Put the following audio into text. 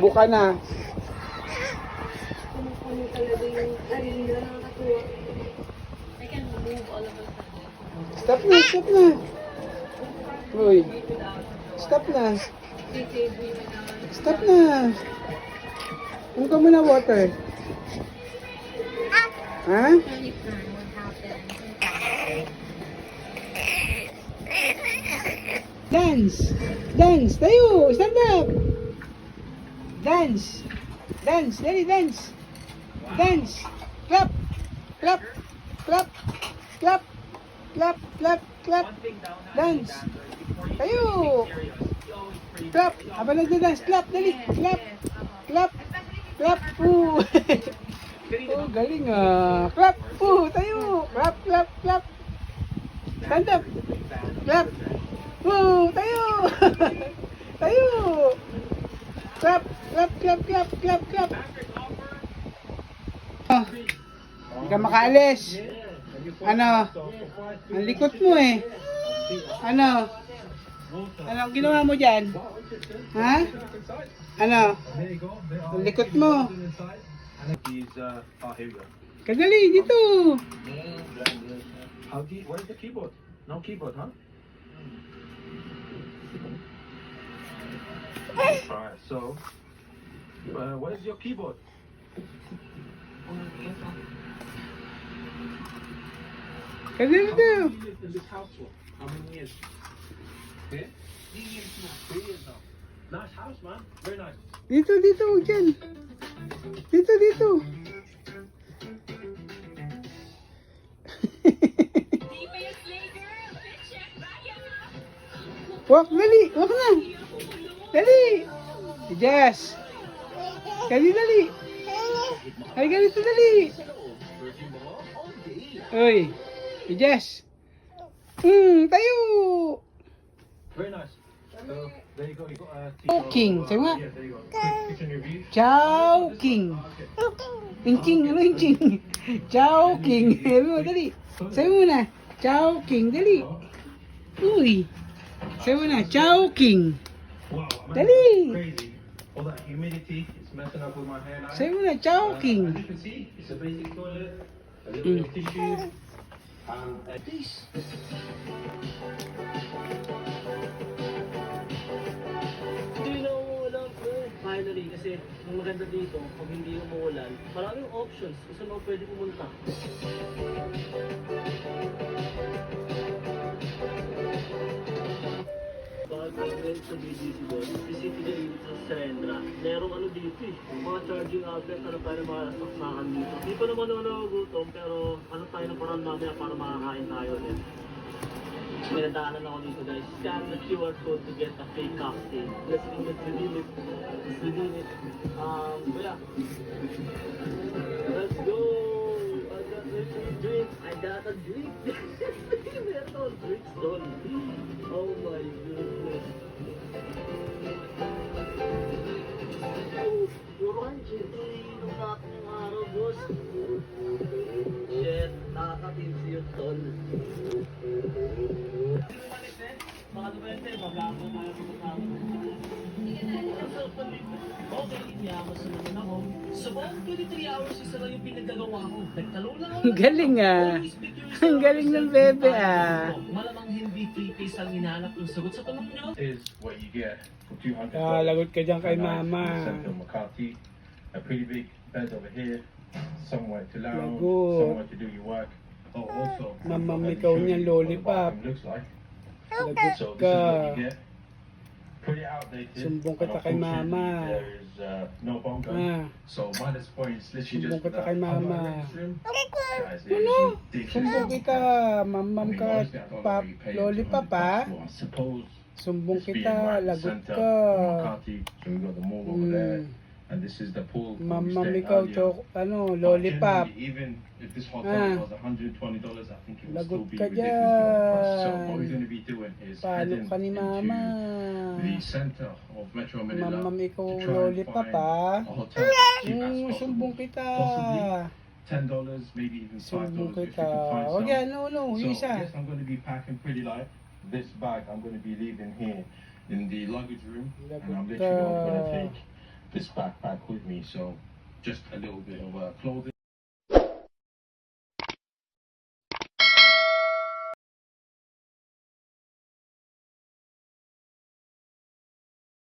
Bobo ka na. Puno talaga yung arena, nakakatuwa. I can move all of a sudden. Stop na, stop na. Uy. Stop na. Stop na. Ano ka muna water? Ha? Dance! Dance! Tayo! Stand up! Dance! Dance! Dali, dance! Dance! Clap! Clap! Clap! Clap! Clap! Clap! Clap! Dance! Tayo! Clap! Habang nagda-dance, clap! Dali! Clap! Clap! Clap! Oh! Oh, galing ah! Clap! Oh! Tayo! Clap! Clap! Clap! Stand up! Clap! Oh! Tayo! Tayo! Clap! Clap! Clap! Clap! Clap! Clap! Oh, hindi ka makaalis. Ano? Ang likot mo eh. Ano? Ano ang ginawa mo dyan? Ha? Ano? Ang likot mo. Kadali, dito. Where's the keyboard? No keyboard, huh? Alright, so where's your keyboard? Kadali dito. You lived in this house for how many years? Okay? 3 years now. 3 years now. Nice house, man. Very nice. Dito, dito, dyan. Dito, dito. Walk, dali. Walk na. Dali. Jess. Dali, dali. Ay, ganito, dali. Uy. Jess. Tayo. Very nice. So there you go. You got Chow King. Sabi nga. yeah, there you go. Kitchen review. Chow King. Inching. Ano inching? Chow King. Sabi mo, dali. Sabi mo na. Chow King. Dali. Uy. Sabi mo na. Chow King. Wow, man, Dali. crazy. All that humidity is messing up with my hair now. Sabi mo na. Chow King. As you can see, it's a basic toilet, a little bit of tissue, and this. Hindi na umuulan po. Finally, kasi ang maganda dito, pag hindi umuulan, maraming options kung saan mo pwede pumunta. Baka pag-rent sa BGC doon, specifically dito sa Serendra, merong ano dito eh, mga charging outlet, ano tayo na mga saksakan dito. Hindi pa naman ako nagugutom, pero ano tayo ng parang mamaya para makakain tayo ulit. May nadaanan ako dito guys. Scan the QR code to get a fake cocktail. Let's redeem it. Let's redeem it. So yeah. Let's go! I got a free drink. I got a drink. Meron akong drinks doon. Oh my goodness. Oh, orange. Inom natin yung araw, boss. Shit, nakaka-tipsy yung tol. Baka naman ito, magagawa tayo sa kasama. Okay, iyamas naman ako. Sa buong 23 hours, isa lang yung pinagagawa ko. Nagtalong lang ako. Ang galing ah. Ang galing ng bebe ah. Malamang hindi 3 piece ang hinahanap ng sagot sa tanong nyo. Is what you get for $200. Ah, lagot ka dyan kay A nice mama. Central McCarthy, a pretty big bed over here, somewhere to lounge, Lagot. somewhere to do your work. Oh, also, Mama, let me ikaw show you niyan, what the lollipop. bathroom looks like. Lagot So this is ka. what you get. Pretty outdated. Sumbong kita and kay unfortunately, mama. There is no bongo. Ah. So minus points. Literally Sumbong just kita for kay that. How mama. about this room? Guys, it Ano? is ridiculous. Sumbong kita. Mamam ka. Pap, lollipop ha. I suppose Sumbong this being kita. right in the Lagot center ka. of Makati, so we've got the mall over there, and this is the pool. where we Mamam stayed ikaw. earlier. Ano, But lollipop. generally, even if this hotel Ah. was $120, I think it would Lagot still be ka ridiculously overpriced. So what dyan. we're going to be doing is Paano heading ka ni mama? into the center of Metro Manila Mamam ikaw to try and lollipop find ha. a hotel as cheap as possible. Sumbong kita. Possibly $10, maybe even Sumbong $5 if you kita. can find Huwag some. yan, no, So yung isa. yes, I'm going to be packing pretty light. This bag I'm going to be leaving here in the luggage room, and I'm Lagot literally only going to ka. take this backpack with me, so just a little bit of clothing.